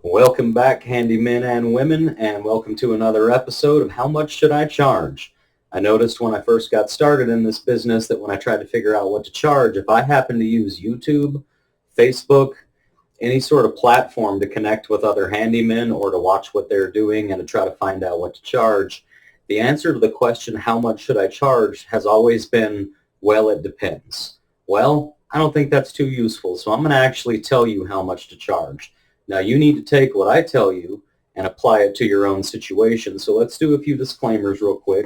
Welcome back, handymen and women, and welcome to another episode of How Much Should I Charge? I noticed when I first got started in this business that when I tried to figure out what to charge, if I happened to use YouTube, Facebook, any sort of platform to connect with other handymen or to watch what they're doing and to try to find out what to charge, the answer to the question, how much should I charge, has always been, well, it depends. Well, I don't think that's too useful, so I'm going to actually tell you how much to charge. Now, you need to take what I tell you and apply it to your own situation. So let's do a few disclaimers real quick.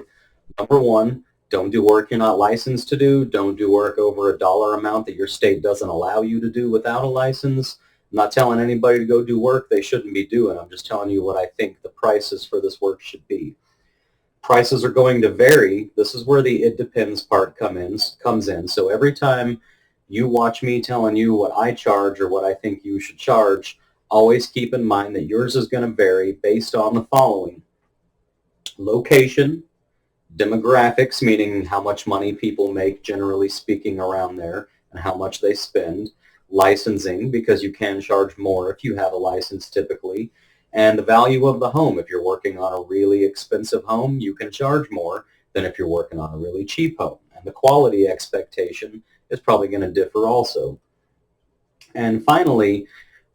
Number one, don't do work you're not licensed to do. Don't do work over a dollar amount that your state doesn't allow you to do without a license. I'm not telling anybody to go do work they shouldn't be doing. I'm just telling you what I think the prices for this work should be. Prices are going to vary. This is where the it depends part comes in. So every time you watch me telling you what I charge or what I think you should charge, always keep in mind that yours is going to vary based on the following: location, demographics, meaning how much money people make generally speaking around there and how much they spend, licensing, because you can charge more if you have a license typically, and the value of the home. If you're working on a really expensive home, you can charge more than if you're working on a really cheap home. And the quality expectation is probably going to differ also. And finally,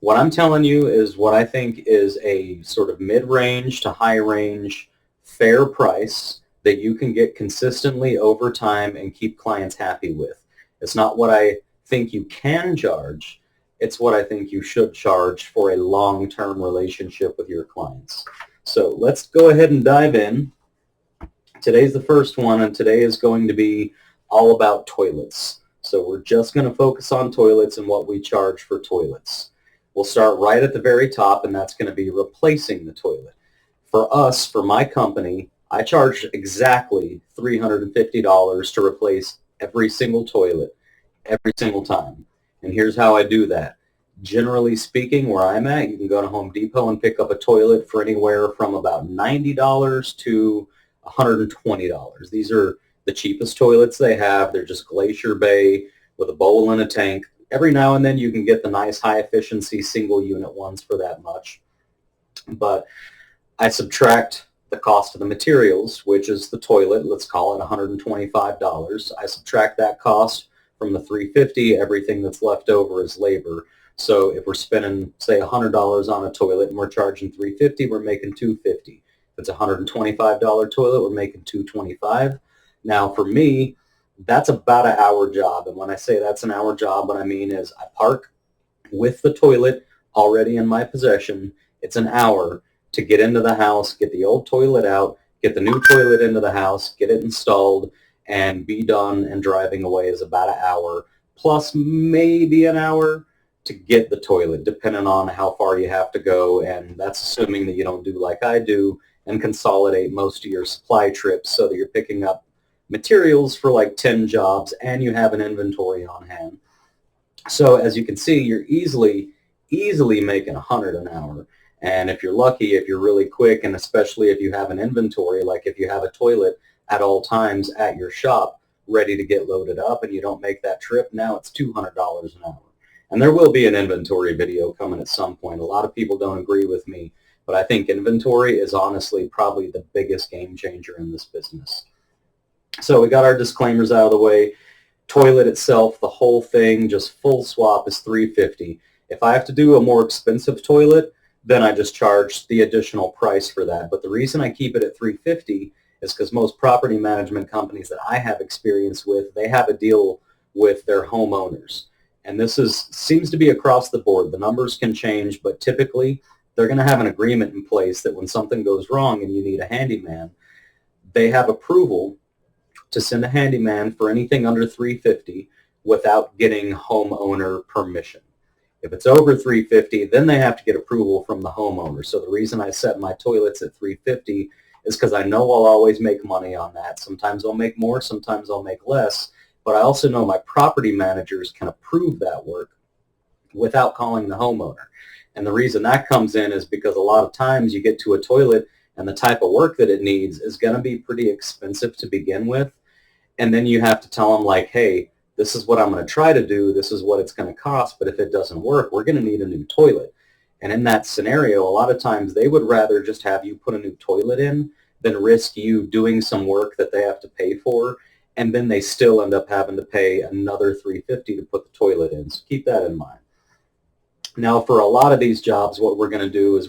what I'm telling you is what I think is a sort of mid-range to high-range fair price that you can get consistently over time and keep clients happy with. It's not what I think you can charge. It's what I think you should charge for a long-term relationship with your clients. So let's go ahead and dive in. Today's the first one, and today is going to be all about toilets. So we're just going to focus on toilets and what we charge for toilets. We'll start right at the very top, and that's going to be replacing the toilet. For us, for my company, I charge exactly $350 to replace every single toilet, every single time. And here's how I do that. Generally speaking, where I'm at, you can go to Home Depot and pick up a toilet for anywhere from about $90 to $120. These are the cheapest toilets they have. They're just Glacier Bay with a bowl and a tank. Every now and then you can get the nice high efficiency single unit ones for that much. But I subtract the cost of the materials, which is the toilet, let's call it $125. I subtract that cost from the $350. Everything that's left over is labor. So if we're spending, say, $100 on a toilet and we're charging $350, we're making $250. If it's a $125 toilet, we're making $225. Now for me, that's about an hour job. And when I say that's an hour job, what I mean is I park with the toilet already in my possession. It's an hour to get into the house, get the old toilet out, get the new toilet into the house, get it installed, and be done, and driving away is about an hour, plus maybe an hour to get the toilet, depending on how far you have to go. And that's assuming that you don't do like I do and consolidate most of your supply trips so that you're picking up materials for like 10 jobs and you have an inventory on hand. So as you can see, you're easily making 100 an hour. And if you're lucky, if you're really quick, and especially if you have an inventory, like if you have a toilet at all times at your shop ready to get loaded up and you don't make that trip, now it's $200 an hour. And there will be an inventory video coming at some point. A lot of people don't agree with me, but I think inventory is honestly probably the biggest game changer in this business. So we got our disclaimers out of the way. Toilet itself, the whole thing, just full swap, is $350. If I have to do a more expensive toilet, then I just charge the additional price for that. But the reason I keep it at $350 is because most property management companies that I have experience with, they have a deal with their homeowners. And this seems to be across the board. The numbers can change, but typically they're going to have an agreement in place that when something goes wrong and you need a handyman, they have approval to send a handyman for anything under $350 without getting homeowner permission. If it's over $350, then they have to get approval from the homeowner. So the reason I set my toilets at $350 is because I know I'll always make money on that. Sometimes I'll make more, sometimes I'll make less, but I also know my property managers can approve that work without calling the homeowner. And the reason that comes in is because a lot of times you get to a toilet and the type of work that it needs is going to be pretty expensive to begin with. And then you have to tell them, like, hey, this is what I'm going to try to do. This is what it's going to cost. But if it doesn't work, we're going to need a new toilet. And in that scenario, a lot of times they would rather just have you put a new toilet in than risk you doing some work that they have to pay for, and then they still end up having to pay another $350 to put the toilet in. So keep that in mind. Now, for a lot of these jobs, what we're going to do is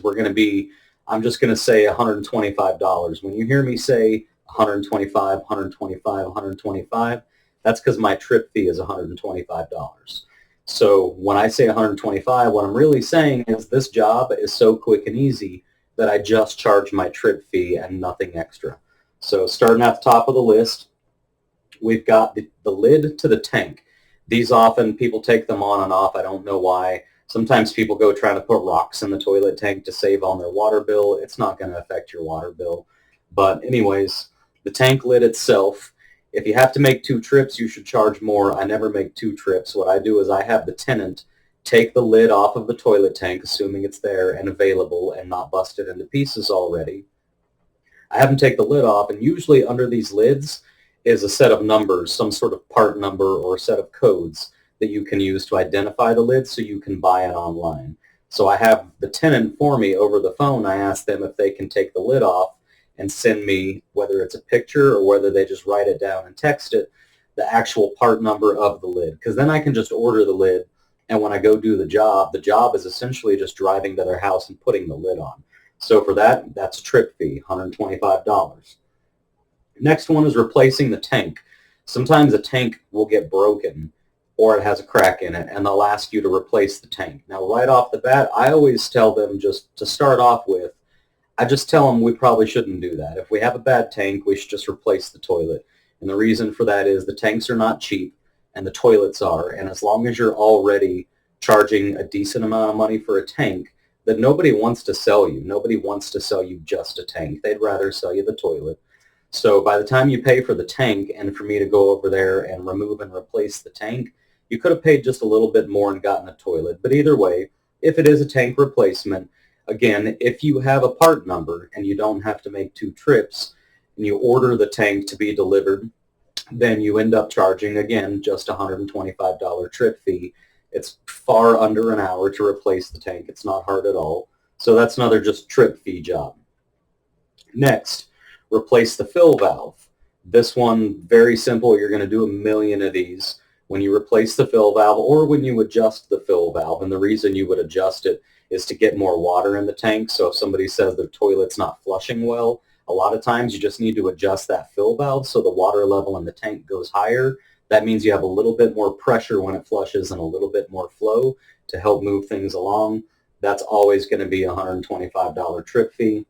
I'm just going to say $125. When you hear me say 125, 125, 125, that's because my trip fee is $125. So when I say 125, what I'm really saying is this job is so quick and easy that I just charge my trip fee and nothing extra. So starting at the top of the list, we've got the lid to the tank. These often people take them on and off. I don't know why. Sometimes people go trying to put rocks in the toilet tank to save on their water bill. It's not going to affect your water bill. But anyways, the tank lid itself, if you have to make 2 trips, you should charge more. I never make 2 trips. What I do is I have the tenant take the lid off of the toilet tank, assuming it's there and available and not busted into pieces already. I have them take the lid off, and usually under these lids is a set of numbers, some sort of part number or a set of codes that you can use to identify the lid so you can buy it online. So I have the tenant for me over the phone. I ask them if they can take the lid off and send me, whether it's a picture or whether they just write it down and text it, the actual part number of the lid. Because then I can just order the lid, and when I go do the job is essentially just driving to their house and putting the lid on. So for that, that's trip fee, $125. Next one is replacing the tank. Sometimes a tank will get broken or it has a crack in it, and they'll ask you to replace the tank. Now, right off the bat, I always tell them, just to start off with, I just tell them we probably shouldn't do that. If we have a bad tank, we should just replace the toilet. And the reason for that is the tanks are not cheap and the toilets are. And as long as you're already charging a decent amount of money for a tank, then nobody wants to sell you. Nobody wants to sell you just a tank. They'd rather sell you the toilet. So by the time you pay for the tank and for me to go over there and remove and replace the tank, you could have paid just a little bit more and gotten a toilet. But either way, if it is a tank replacement, again, if you have a part number and you don't have to make 2 trips and you order the tank to be delivered, then you end up charging, again, just a $125 trip fee. It's far under an hour to replace the tank. It's not hard at all. So that's another just trip fee job. Next, replace the fill valve. This one, very simple. You're going to do a million of these when you replace the fill valve or when you adjust the fill valve. And the reason you would adjust it is to get more water in the tank. So if somebody says their toilet's not flushing well, a lot of times you just need to adjust that fill valve so the water level in the tank goes higher. That means you have a little bit more pressure when it flushes and a little bit more flow to help move things along. That's always going to be a $125 trip fee.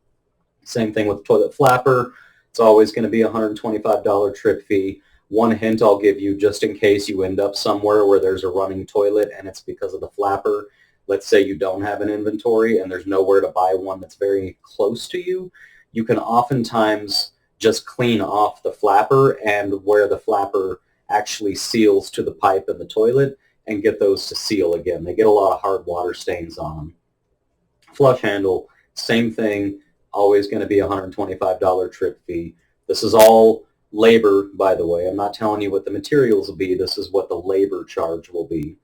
Same thing with the toilet flapper. It's always going to be a $125 trip fee. One hint I'll give you, just in case you end up somewhere where there's a running toilet and it's because of the flapper. Let's say you don't have an inventory and there's nowhere to buy one that's very close to you. You can oftentimes just clean off the flapper and where the flapper actually seals to the pipe in the toilet and get those to seal again. They get a lot of hard water stains on them. Flush handle, same thing, always going to be a $125 trip fee. This is all labor, by the way. I'm not telling you what the materials will be. This is what the labor charge will be.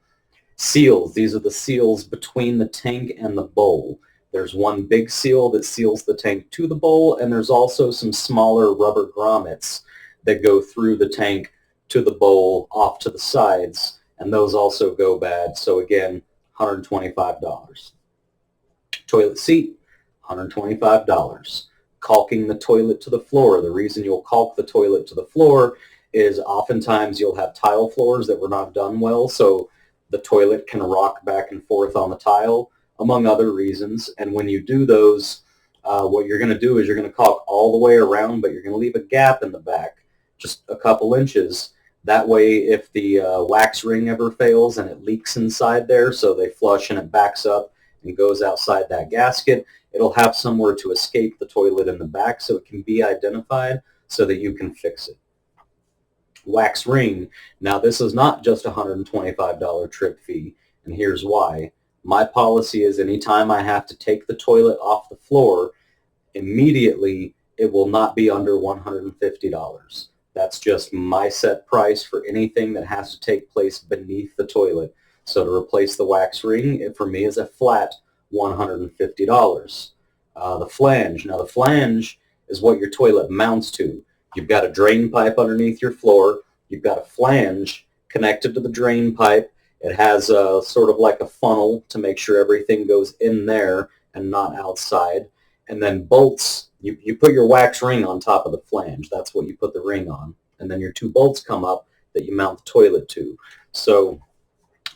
Seals. These are the seals between the tank and the bowl. There's one big seal that seals the tank to the bowl, and there's also some smaller rubber grommets that go through the tank to the bowl off to the sides, and those also go bad. So again, $125. Toilet seat, $125. Caulking the toilet to the floor. The reason you'll caulk the toilet to the floor is oftentimes you'll have tile floors that were not done well, so the toilet can rock back and forth on the tile, among other reasons. And when you do those, what you're going to do is you're going to caulk all the way around, but you're going to leave a gap in the back, just a couple inches. That way, if the wax ring ever fails and it leaks inside there, so they flush and it backs up and goes outside that gasket, it'll have somewhere to escape the toilet in the back so it can be identified so that you can fix it. Wax ring. Now, this is not just a $125 trip fee, and here's why. My policy is anytime I have to take the toilet off the floor, immediately it will not be under $150. That's just my set price for anything that has to take place beneath the toilet. So to replace the wax ring, it for me is a flat $150. The flange. Now the flange is what your toilet mounts to. You've got a drain pipe underneath your floor. You've got a flange connected to the drain pipe. It has a sort of like a funnel to make sure everything goes in there and not outside. And then bolts, you put your wax ring on top of the flange. That's what you put the ring on. And then your two bolts come up that you mount the toilet to. So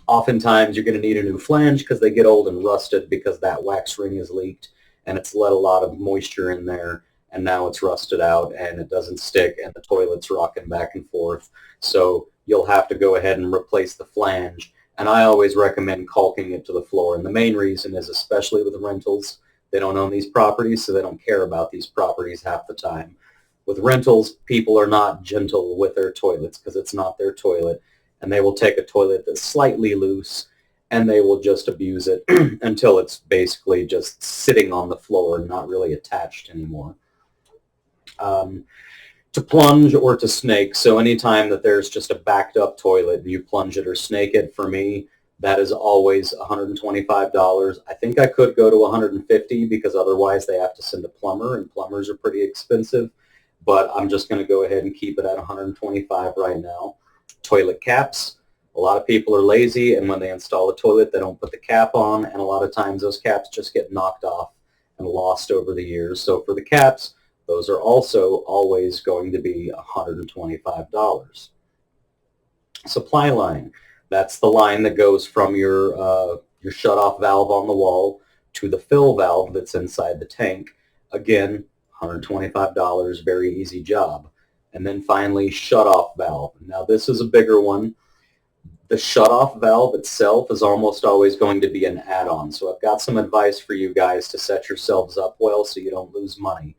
oftentimes you're going to need a new flange because they get old and rusted because that wax ring is leaked and it's let a lot of moisture in there, and now it's rusted out and it doesn't stick and the toilet's rocking back and forth. So you'll have to go ahead and replace the flange. And I always recommend caulking it to the floor. And the main reason is, especially with rentals, they don't own these properties, so they don't care about these properties half the time. With rentals, people are not gentle with their toilets because it's not their toilet. And they will take a toilet that's slightly loose and they will just abuse it until it's basically just sitting on the floor and not really attached anymore. To plunge or to snake, so anytime that there's just a backed up toilet, you plunge it or snake it, for me, that is always $125. I think I could go to $150 because otherwise they have to send a plumber, and plumbers are pretty expensive, but I'm just going to go ahead and keep it at $125 right now. Toilet caps. A lot of people are lazy, and when they install a toilet, they don't put the cap on, and a lot of times those caps just get knocked off and lost over the years. So for the caps, those are also always going to be $125. Supply line. That's the line that goes from your shut-off valve on the wall to the fill valve that's inside the tank. Again, $125, very easy job. And then finally, shut-off valve. Now this is a bigger one. The shut-off valve itself is almost always going to be an add-on. So I've got some advice for you guys to set yourselves up well so you don't lose money.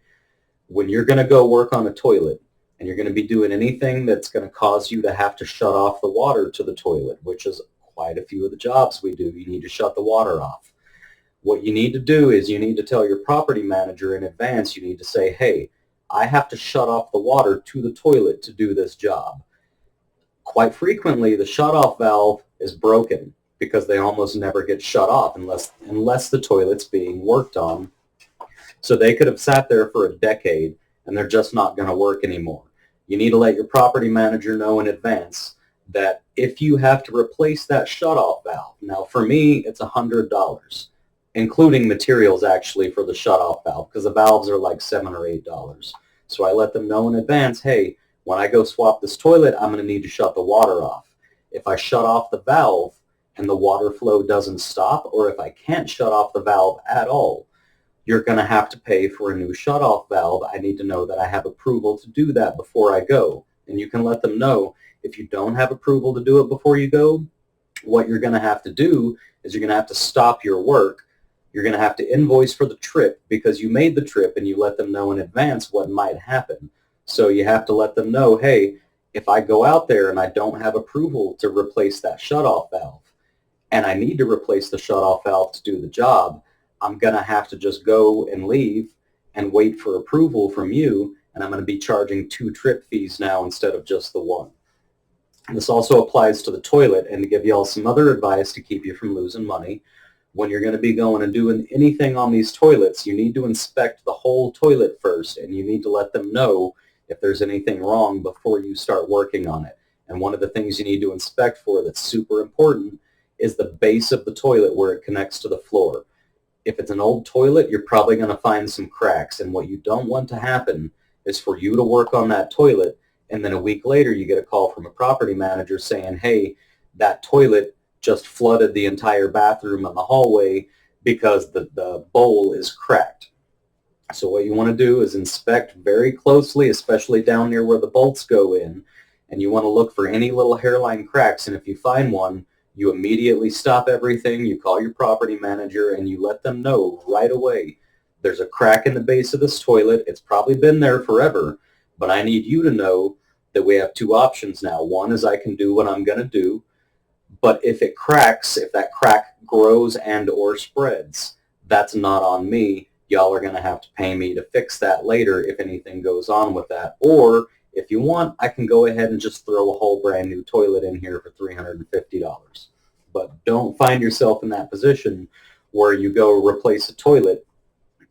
When you're going to go work on a toilet and you're going to be doing anything that's going to cause you to have to shut off the water to the toilet, which is quite a few of the jobs we do, you need to shut the water off. What you need to do is you need to tell your property manager in advance. You need to say, hey, I have to shut off the water to the toilet to do this job. Quite frequently, the shut-off valve is broken because they almost never get shut off unless the toilet's being worked on. So they could have sat there for a decade and they're just not going to work anymore. You need to let your property manager know in advance that if you have to replace that shut-off valve, now for me it's $100, including materials actually for the shut-off valve, because the valves are like $7 or $8. So I let them know in advance, hey, when I go swap this toilet, I'm going to need to shut the water off. If I shut off the valve and the water flow doesn't stop, or if I can't shut off the valve at all, you're going to have to pay for a new shut-off valve. I need to know that I have approval to do that before I go. And you can let them know if you don't have approval to do it before you go, what you're going to have to do is you're going to have to stop your work. You're going to have to invoice for the trip because you made the trip and you let them know in advance what might happen. So you have to let them know, hey, if I go out there and I don't have approval to replace that shut-off valve and I need to replace the shut-off valve to do the job, I'm going to have to just go and leave and wait for approval from you, and I'm going to be charging 2 trip fees now instead of just the one. This also applies to the toilet, and to give you all some other advice to keep you from losing money, when you're going to be going and doing anything on these toilets, you need to inspect the whole toilet first, and you need to let them know if there's anything wrong before you start working on it. And one of the things you need to inspect for that's super important is the base of the toilet where it connects to the floor. If it's an old toilet, you're probably going to find some cracks, and what you don't want to happen is for you to work on that toilet, and then a week later you get a call from a property manager saying, hey, that toilet just flooded the entire bathroom and the hallway because the bowl is cracked. So what you want to do is inspect very closely, especially down near where the bolts go in, and you want to look for any little hairline cracks, and if you find one, you immediately stop everything, you call your property manager, and you let them know right away, there's a crack in the base of this toilet. It's probably been there forever, but I need you to know that we have 2 options now. One is I can do what I'm going to do, but if it cracks, if that crack grows and or spreads, that's not on me. Y'all are going to have to pay me to fix that later if anything goes on with that. Or if you want, I can go ahead and just throw a whole brand new toilet in here for $350. But don't find yourself in that position where you go replace a toilet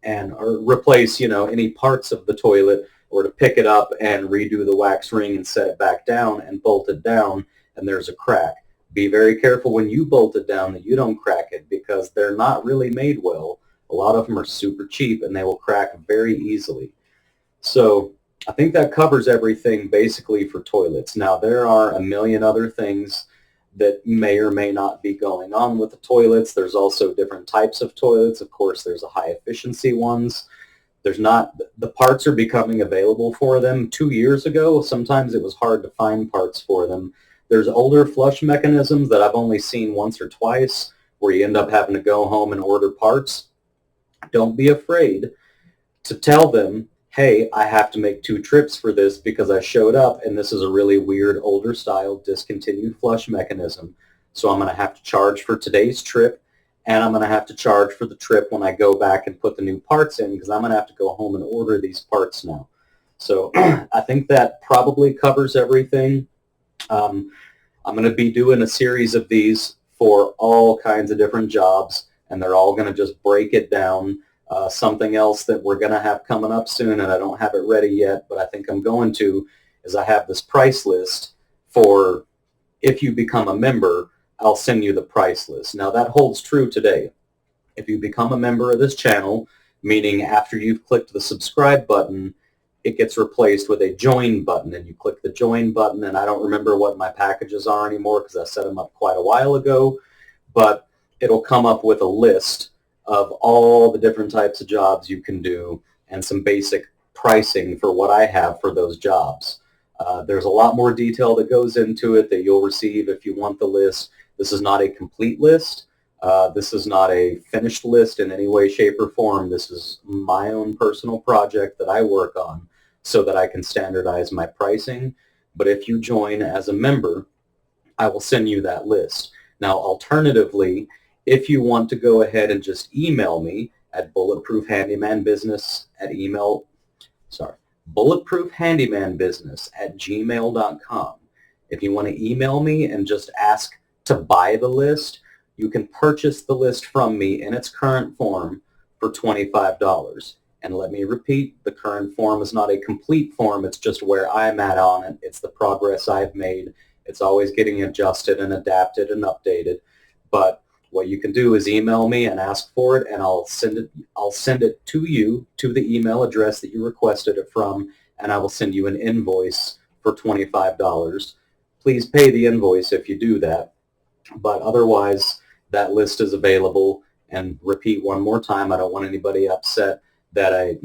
or replace, any parts of the toilet, or to pick it up and redo the wax ring and set it back down and bolt it down, and there's a crack. Be very careful when you bolt it down that you don't crack it, because they're not really made well. A lot of them are super cheap and they will crack very easily. So I think that covers everything basically for toilets. Now there are a million other things that may or may not be going on with the toilets. There's also different types of toilets. Of course, there's the high efficiency ones. There's not, the parts are becoming available for them. 2 years ago, sometimes it was hard to find parts for them. There's older flush mechanisms that I've only seen once or twice where you end up having to go home and order parts. Don't be afraid to tell them, hey, I have to make 2 trips for this because I showed up and this is a really weird older style discontinued flush mechanism. So I'm going to have to charge for today's trip, and I'm going to have to charge for the trip when I go back and put the new parts in, because I'm going to have to go home and order these parts now. So I think that probably covers everything. I'm going to be doing a series of these for all kinds of different jobs, and they're all going to just break it down. Something else that we're going to have coming up soon, and I don't have it ready yet, but I think I'm going to, is I have this price list for, if you become a member, I'll send you the price list. Now that holds true today. If you become a member of this channel, meaning after you've clicked the subscribe button, it gets replaced with a join button, and you click the join button, and I don't remember what my packages are anymore because I set them up quite a while ago, but it'll come up with a list of all the different types of jobs you can do and some basic pricing for what I have for those jobs. There's a lot more detail that goes into it that you'll receive if you want the list. This is not a complete list. This is not a finished list in any way, shape, or form. This is my own personal project that I work on so that I can standardize my pricing. But if you join as a member, I will send you that list. Now, alternatively, if you want to go ahead and just email me at bulletproofhandymanbusiness@gmail.com. If you want to email me and just ask to buy the list, you can purchase the list from me in its current form for $25. And let me repeat, the current form is not a complete form. It's just where I'm at on it. It's the progress I've made. It's always getting adjusted and adapted and updated. But what you can do is email me and ask for it, and I'll send it to you, to the email address that you requested it from, and I will send you an invoice for $25. Please pay the invoice if you do that. But otherwise, that list is available. And repeat one more time, I don't want anybody upset that I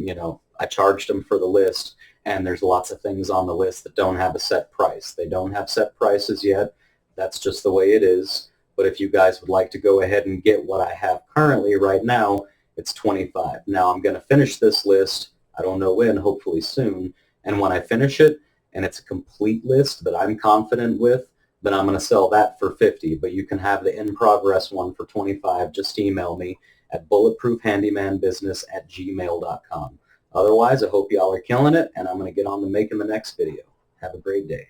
charged them for the list, and there's lots of things on the list that don't have a set price. They don't have set prices yet. That's just the way it is. But if you guys would like to go ahead and get what I have currently right now, it's $25. Now I'm going to finish this list. I don't know when, hopefully soon. And when I finish it, and it's a complete list that I'm confident with, then I'm going to sell that for $50. But you can have the in-progress one for $25. Just email me at bulletproofhandymanbusiness@gmail.com. Otherwise, I hope y'all are killing it, and I'm going to get on to making the next video. Have a great day.